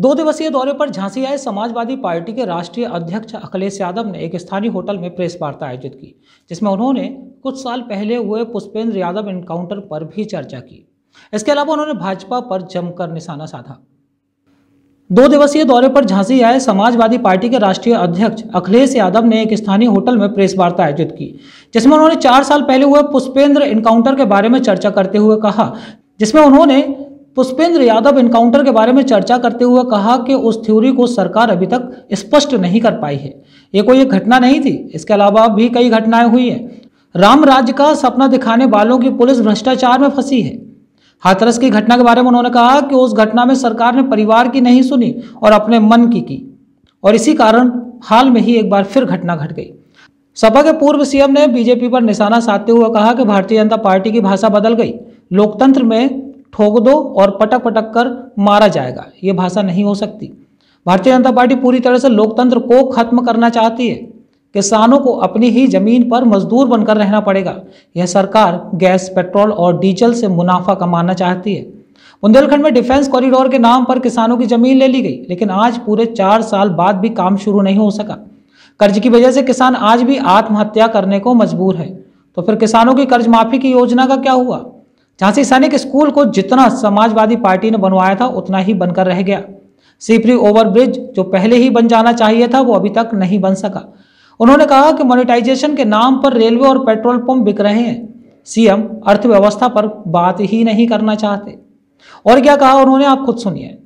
2 दिवसीय दौरे पर झांसी आए समाजवादी पार्टी के राष्ट्रीय अध्यक्ष अखिलेश यादव ने एक स्थानीय होटल में प्रेस वार्ता आयोजित की, जिसमें उन्होंने कुछ साल पहले हुए पुष्पेंद्र यादव एनकाउंटर पर भी चर्चा की। इसके अलावा उन्होंने भाजपा पर जमकर निशाना साधा। 2 दिवसीय दौरे पर झांसी आए समाजवादी पार्टी के राष्ट्रीय अध्यक्ष अखिलेश यादव ने एक स्थानीय होटल में प्रेस वार्ता आयोजित की, जिसमें उन्होंने 4 साल पहले हुए पुष्पेंद्र एनकाउंटर के बारे में चर्चा करते हुए कहा कि उस थ्योरी को सरकार अभी तक स्पष्ट नहीं कर पाई है। ये कोई एक घटना नहीं थी, इसके अलावा भी कई घटनाएं हुई हैं। राम राज्य का सपना दिखाने वालों की पुलिस भ्रष्टाचार में फंसी है। हाथरस की घटना के बारे में उन्होंने कहा कि उस घटना में सरकार ने परिवार की नहीं सुनी और अपने मन की और इसी कारण हाल में ही एक बार फिर घटना घट गई। सपा के पूर्व सीएम ने बीजेपी पर निशाना साधते हुए कहा कि भारतीय जनता पार्टी की भाषा बदल गई। लोकतंत्र में ठोक दो और पटक पटक कर मारा जाएगा, ये भाषा नहीं हो सकती। भारतीय जनता पार्टी पूरी तरह से लोकतंत्र को खत्म करना चाहती है। किसानों को अपनी ही जमीन पर मजदूर बनकर रहना पड़ेगा। यह सरकार गैस, पेट्रोल और डीजल से मुनाफा कमाना चाहती है। बुंदेलखंड में डिफेंस कॉरिडोर के नाम पर किसानों की जमीन ले ली गई, लेकिन आज पूरे 4 साल बाद भी काम शुरू नहीं हो सका। कर्ज की वजह से किसान आज भी आत्महत्या करने को मजबूर है। तो फिर किसानों की कर्ज माफी की योजना का क्या हुआ? झांसी सैनिक स्कूल को जितना समाजवादी पार्टी ने बनवाया था उतना ही बनकर रह गया। सीपरी ओवरब्रिज जो पहले ही बन जाना चाहिए था वो अभी तक नहीं बन सका। उन्होंने कहा कि मोनेटाइजेशन के नाम पर रेलवे और पेट्रोल पंप बिक रहे हैं। सीएम अर्थव्यवस्था पर बात ही नहीं करना चाहते। और क्या कहा उन्होंने, आप खुद सुनिए।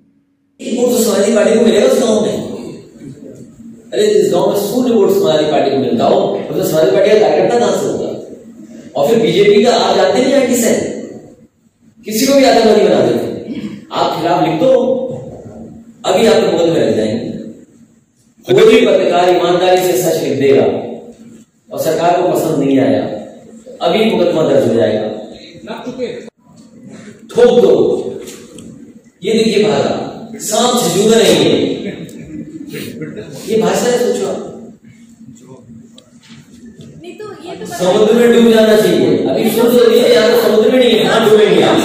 समाजवादी पार्टी को मिलेगा उस गांव में? अरे इस गांव में शून्य वोट समाजवादी पार्टी को मिलता हो तो समाजवादी पार्टी का कार्यकर्ता कहां से होगा? और फिर बीजेपी का आप जानते नहीं है किसे, किसी को भी आतंकवादी बना देते। आप खिलाफ लिख दो, अभी आपके मुकदमे लग जाएंगे। कोई भी पत्रकार ईमानदारी से सच लिख देगा और सरकार को पसंद नहीं आया, अभी मुकदमा दर्ज हो जाएगा। ठोक दो, ये देखिए भाषा, सांप से जुदा नहीं है, ये भाषा है। सोचो समुद्र में डूब जाना चाहिए। अभी सोच रही है यार, समुद्र में नहीं है, कहां डूबेंगे आप?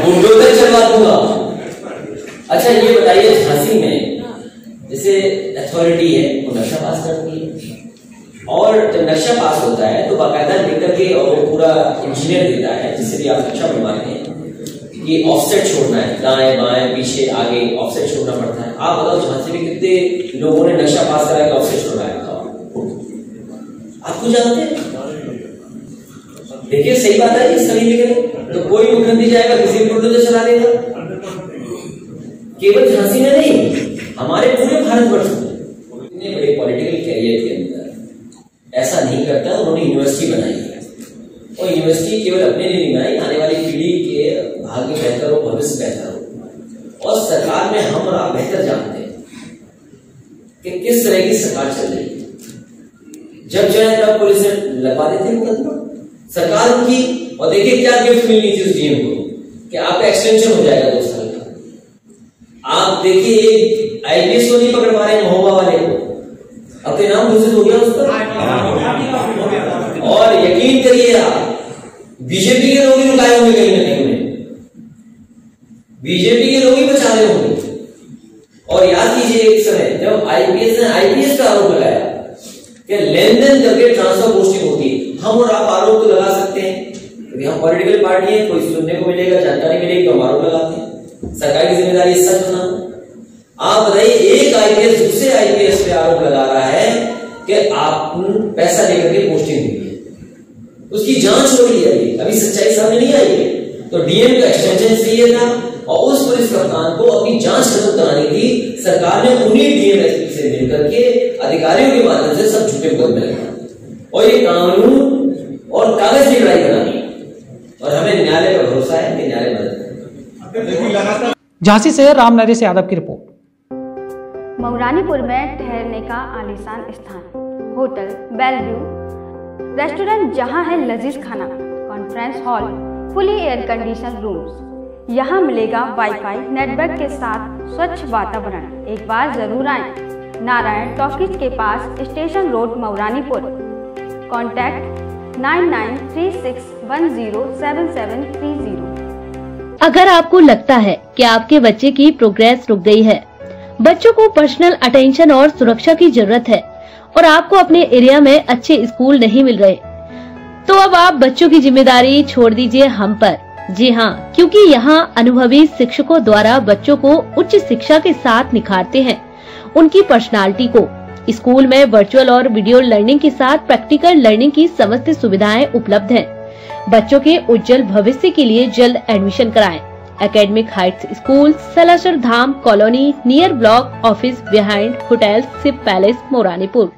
बुलडोजर चलवा दूंगा। अच्छा ये बताइए, झांसी में जैसे अथॉरिटी है वो नक्शा पास करती है, और जब नक्शा पास होता है तो बाकायदा लिख करके और वो पूरा इंजीनियर देता है, जिससे भी आप नक्शा बनवाते हैं, ये ऑफसेट छोड़ना है, दाएं बाएं पीछे आगे ऑफसेट छोड़ना पड़ता है। आप बताओ झांसी में कितने लोगों ने नक्शा पास करा के ऑफसेट छोड़ा है? आपको जानते हैं? देखिए सही बात है, इस तरीके के तो कोई मुख्यमंत्री जाएगा किसी बुलडोजर चला देगा। केवल झांसी में नहीं, हमारे पूरे भारतवर्ष में इतने बड़े पॉलिटिकल कैरियर के अंदर ऐसा नहीं करता। उन्होंने यूनिवर्सिटी बनाई है और यूनिवर्सिटी केवल अपने लिए नहीं बनाई, आने वाली पीढ़ी के भाग्य बेहतर हो, भविष्य बेहतर हो। और सरकार में हम और आप बेहतर जानते हैं कि किस तरह की सरकार चल रही है। जब चाहे तब पुलिस ने लगवा देते मुकदमा सरकार की, और देखिए क्या गिफ्ट मिलनी थी उस डीएम को कि आपका एक्सटेंशन हो जाएगा 2 साल का। आप देखिए आईपीएस को नहीं पकड़ पा रहे महोबा वाले को, अपने नाम घोषित हो गया उस पर। और यकीन करिए आप, बीजेपी के लोग ही रुकाए होंगे कहीं ना कहीं में, बीजेपी के लोग ही बचा रहे होंगे। और याद कीजिए एक समय जब आईपीएस ने आईपीएस का आरोप लगाया कि लेन देन करके ट्रांसफर पोस्टिंग होती है, हम और आप आरोप तो लगा सकते हैं क्योंकि हम पॉलिटिकल पार्टी है, कोई सुनने को मिलेगा, जानकारी मिलेगी तो हम आरोप लगाते हैं। सरकार की जिम्मेदारी सच होना। आप बताइए, एक आईपीएस दूसरे आईपीएस पे आरोप लगा रहा है कि आप पैसा लेकर के पोस्टिंग हुई है, उसकी जांच हो रही है, अभी सच्चाई सामने नहीं आई है। तो डीएम का एक्सटेंशन चाहिए था और उस पुलिस कप्तान को अपनी जांच खत्म कराने की सरकार ने उन्हीं डीएमएसपी से मिलकर के अधिकारियों के माध्यम से सब झूठे मुकदमे लगाए और ये कानून और कागज की लड़ाई बनानी। और हमें न्यायालय पर भरोसा है कि न्यायालय मदद करेगा। झांसी से राम नरेश यादव की रिपोर्ट। मऊरानीपुर में ठहरने का आलीशान स्थान, होटल बेलव्यू, रेस्टोरेंट जहां है लजीज खाना, conference hall, fully air condition rooms. यहाँ मिलेगा वाईफाई नेटवर्क के साथ स्वच्छ वातावरण। एक बार जरूर आएं। नारायण टॉकीज के पास, स्टेशन रोड, मऊरानीपुर। कॉन्टैक्ट 9936107730। अगर आपको लगता है कि आपके बच्चे की प्रोग्रेस रुक गई है, बच्चों को पर्सनल अटेंशन और सुरक्षा की जरूरत है और आपको अपने एरिया में अच्छे स्कूल नहीं मिल रहे, तो अब आप बच्चों की जिम्मेदारी छोड़ दीजिए हम पर। जी हाँ, क्योंकि यहाँ अनुभवी शिक्षकों द्वारा बच्चों को उच्च शिक्षा के साथ निखारते हैं उनकी पर्सनालिटी को। स्कूल में वर्चुअल और वीडियो लर्निंग के साथ प्रैक्टिकल लर्निंग की समस्त सुविधाएं उपलब्ध हैं। बच्चों के उज्जवल भविष्य के लिए जल्द एडमिशन कराएं। Academic heights school, Salasar Dham colony, near block office, behind hotel Shiv palace, मोरानीपुर।